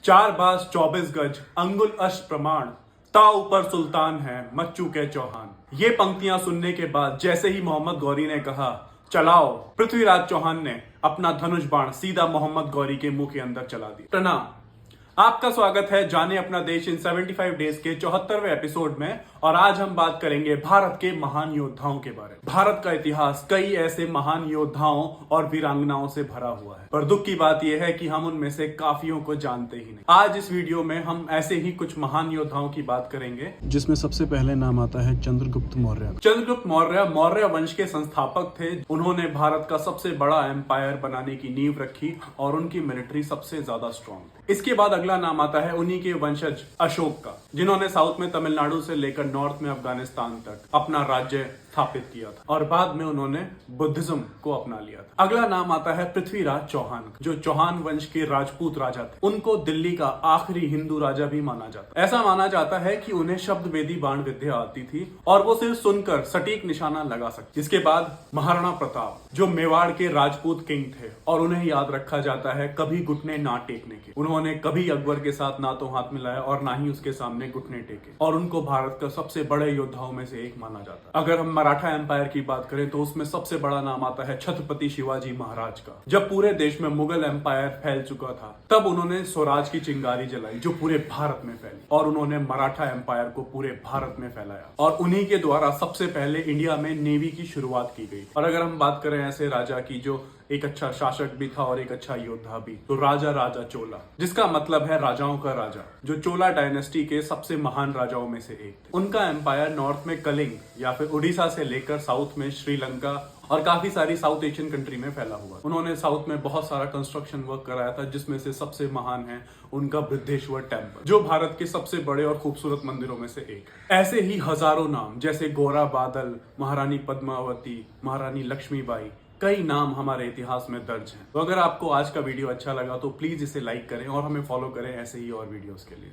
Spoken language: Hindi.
चार बास 24 गज अंगुल अष्ट प्रमाण, ता ऊपर सुल्तान है मच्चू के चौहान। ये पंक्तियां सुनने के बाद जैसे ही मोहम्मद गौरी ने कहा चलाओ, पृथ्वीराज चौहान ने अपना धनुष बाण सीधा मोहम्मद गौरी के मुंह के अंदर चला दिया। प्रणाम, आपका स्वागत है जाने अपना देश इन 75 डेज के 74वें एपिसोड में। और आज हम बात करेंगे भारत के महान योद्धाओं के बारे में। भारत का इतिहास कई ऐसे महान योद्धाओं और वीरांगनाओं से भरा हुआ है, पर दुख की बात यह है कि हम उनमें से काफियों को जानते ही नहीं। आज इस वीडियो में हम ऐसे ही कुछ महान योद्धाओं की बात करेंगे, जिसमें सबसे पहले नाम आता है चंद्रगुप्त मौर्य। चंद्रगुप्त मौर्य मौर्य वंश के संस्थापक थे। उन्होंने भारत का सबसे बड़ा एम्पायर बनाने की नींव रखी और उनकी मिलिट्री सबसे ज्यादा स्ट्रॉन्ग। इसके बाद अगला नाम आता है उन्हीं के वंशज अशोक का, जिन्होंने साउथ में तमिलनाडु से लेकर नॉर्थ में अफगानिस्तान तक अपना राज्य स्थापित किया था और बाद में उन्होंने बुद्धिज्म को अपना लिया था। अगला नाम आता है पृथ्वीराज चौहान, जो चौहान वंश के राजपूत राजा थे। उनको दिल्ली का आखिरी हिंदू राजा भी माना जाता है। ऐसा माना जाता है कि उन्हें शब्द वेदी बाण विद्या आती थी और वो सिर्फ सुनकर सटीक निशाना लगा सकते। इसके बाद महाराणा प्रताप, जो मेवाड़ के राजपूत किंग थे और उन्हें याद रखा जाता है कभी घुटने ना टेकने के। उन्होंने कभी अकबर के साथ ना तो हाथ मिलाया और ना ही उसके सामने घुटने टेके, और उनको भारत का सबसे बड़े योद्धाओं में से एक माना जाता है। अगर हम मराठा एम्पायर की बात करें तो उसमें सबसे बड़ा नाम आता है छत्रपति शिवाजी महाराज का। जब पूरे देश में मुगल एम्पायर फैल चुका था, तब उन्होंने स्वराज की चिंगारी जलाई जो पूरे भारत में फैली, और उन्होंने मराठा एम्पायर को पूरे भारत में फैलाया। और उन्हीं के द्वारा सबसे पहले इंडिया में नेवी की शुरुआत की गई। और अगर हम बात करें ऐसे राजा की जो एक अच्छा शासक भी था और एक अच्छा योद्धा भी, तो राजा चोला, जिसका मतलब है राजाओं का राजा, जो चोला डायनेस्टी के सबसे महान राजाओं में से एक थे। उनका एम्पायर नॉर्थ में कलिंग या फिर उड़ीसा से लेकर साउथ में श्रीलंका और काफी सारी साउथ एशियन कंट्री में फैला हुआ। उन्होंने साउथ में बहुत सारा कंस्ट्रक्शन वर्क कराया था, जिसमें से सबसे महान है उनका बृद्धेश्वर टेम्पल, जो भारत के सबसे बड़े और खूबसूरत मंदिरों में से एक है। ऐसे ही हजारों नाम, जैसे गोरा बादल, महारानी पद्मावती, महारानी लक्ष्मीबाई, कई नाम हमारे इतिहास में दर्ज हैं। तो अगर आपको आज का वीडियो अच्छा लगा तो प्लीज इसे लाइक करें और हमें फॉलो करें ऐसे ही और वीडियोस के लिए।